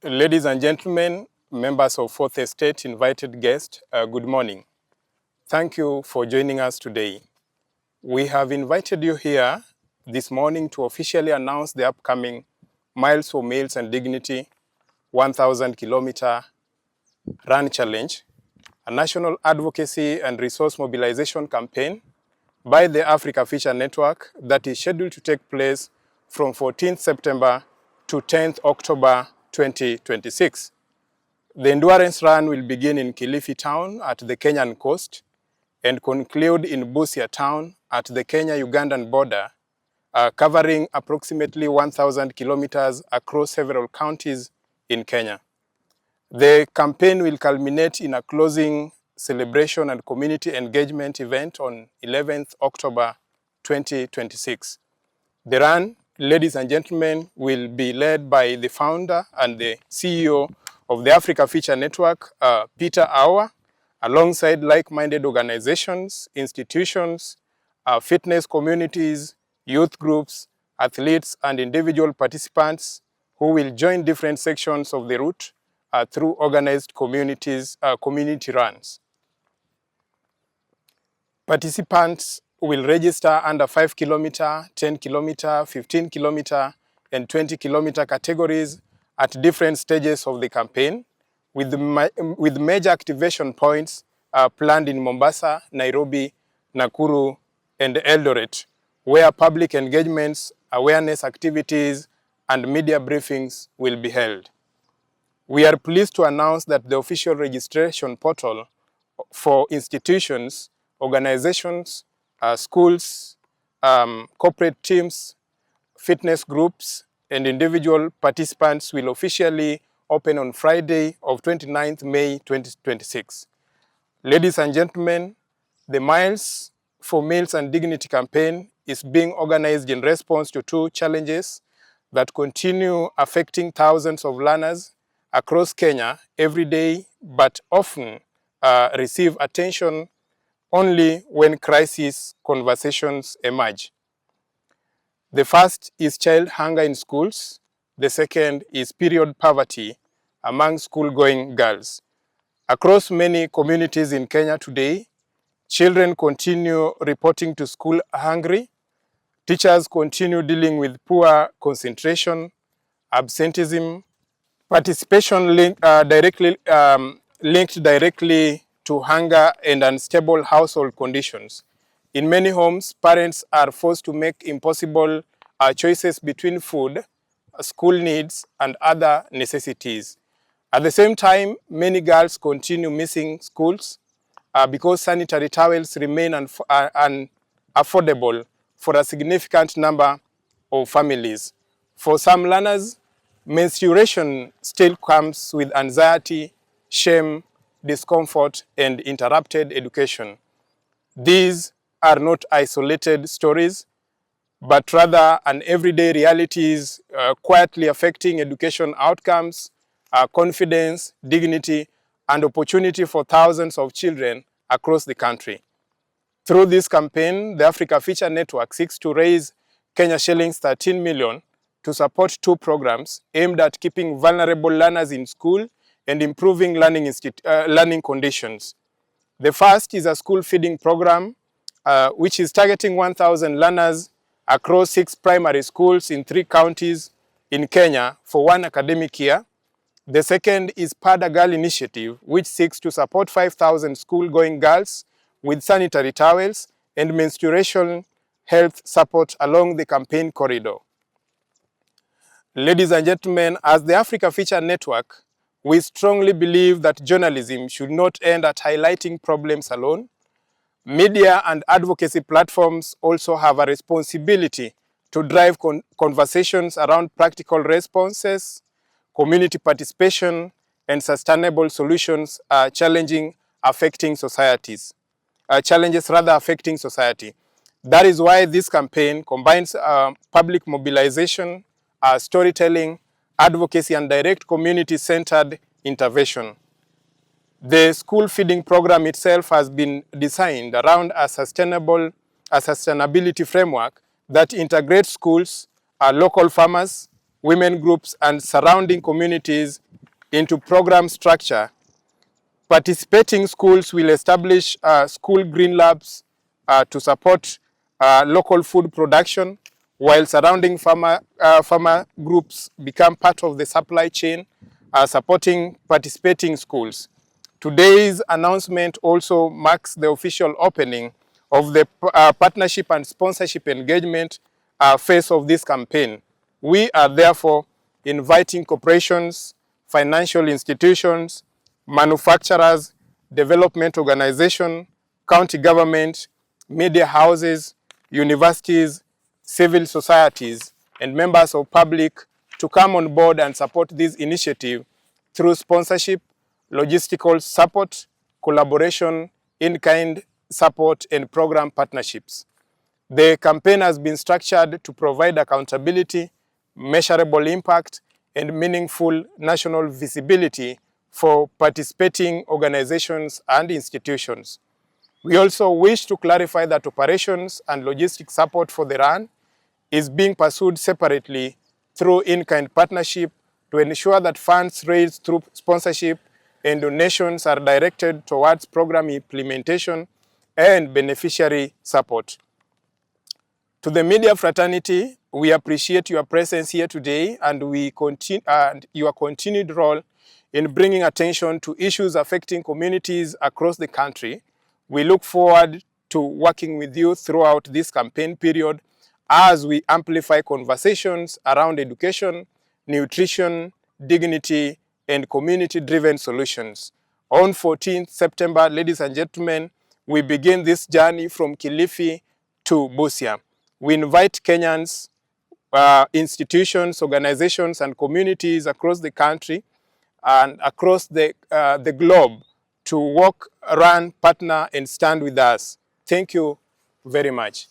Ladies and gentlemen, members of Fourth Estate, invited guests, good morning. Thank you for joining us today. We have invited you here this morning to officially announce the upcoming Miles for Meals and Dignity 1,000-kilometer run challenge, a national advocacy and resource mobilization campaign by the Africa Feature Network that is scheduled to take place from 14th September to 10th October 2026. The endurance run will begin in Kilifi town at the Kenyan coast and conclude in Busia town at the Kenya-Ugandan border, covering approximately 1,000 kilometers across several counties in Kenya. The campaign will culminate in a closing celebration and community engagement event on 11th October 2026. The run, ladies and gentlemen, will be led by the founder and the CEO of the Africa Feature Network, Peter Awa, alongside like-minded organizations, institutions, fitness communities, youth groups, athletes, and individual participants who will join different sections of the route through organized community runs. Participants will register under 5 kilometer, 10 kilometer, 15 kilometer, and 20 kilometer categories at different stages of the campaign, with major activation points planned in Mombasa, Nairobi, Nakuru, and Eldoret, where public engagements, awareness activities, and media briefings will be held. We are pleased to announce that the official registration portal for institutions, organizations, schools, corporate teams, fitness groups, and individual participants will officially open on Friday of 29th May 2026. Ladies and gentlemen, the Miles for Meals and Dignity campaign is being organized in response to two challenges that continue affecting thousands of learners across Kenya every day, but often receive attention only when crisis conversations emerge. The first is child hunger in schools. The second is period poverty among school-going girls. Across many communities in Kenya today, children continue reporting to school hungry. Teachers continue dealing with poor concentration, absenteeism, participation linked directly to hunger and unstable household conditions. In many homes, parents are forced to make impossible choices between food, school needs, and other necessities. At the same time, many girls continue missing schools because sanitary towels remain unaffordable for a significant number of families. For some learners, menstruation still comes with anxiety, shame, discomfort, and interrupted education. These are not isolated stories, but rather an everyday realities quietly affecting education outcomes, confidence, dignity, and opportunity for thousands of children across the country. Through this campaign, the Africa Feature Network seeks to raise Kenya shillings 13 million to support two programs aimed at keeping vulnerable learners in school and improving learning conditions. The first is a school feeding program, which is targeting 1,000 learners across 6 primary schools in 3 counties in Kenya for 1 academic year. The second is Pada Girl Initiative, which seeks to support 5,000 school-going girls with sanitary towels and menstruation health support along the campaign corridor. Ladies and gentlemen, as the Africa Feature Network, we strongly believe that journalism should not end at highlighting problems alone. Media and advocacy platforms also have a responsibility to drive conversations around practical responses, community participation, and sustainable solutions challenges affecting society. That is why this campaign combines public mobilization, storytelling, advocacy, and direct community-centered intervention. The school feeding program itself has been designed around a sustainability framework that integrates schools, local farmers, women groups, and surrounding communities into program structure. Participating schools will establish school green labs to support local food production, while surrounding farmer groups become part of the supply chain, supporting participating schools. Today's announcement also marks the official opening of the partnership and sponsorship engagement phase of this campaign. We are therefore inviting corporations, financial institutions, manufacturers, development organizations, county government, media houses, universities, civil societies, and members of public to come on board and support this initiative through sponsorship, logistical support, collaboration, in-kind support, and program partnerships. The campaign has been structured to provide accountability, measurable impact, and meaningful national visibility for participating organizations and institutions. We also wish to clarify that operations and logistic support for the run is being pursued separately through in-kind partnership to ensure that funds raised through sponsorship and donations are directed towards program implementation and beneficiary support. To the media fraternity, we appreciate your presence here today and your continued role in bringing attention to issues affecting communities across the country. We look forward to working with you throughout this campaign period as we amplify conversations around education, nutrition, dignity, and community-driven solutions. On 14th September, ladies and gentlemen, we begin this journey from Kilifi to Busia. We invite Kenyans, institutions, organizations, and communities across the country and across the globe to work, run, partner, and stand with us. Thank you very much.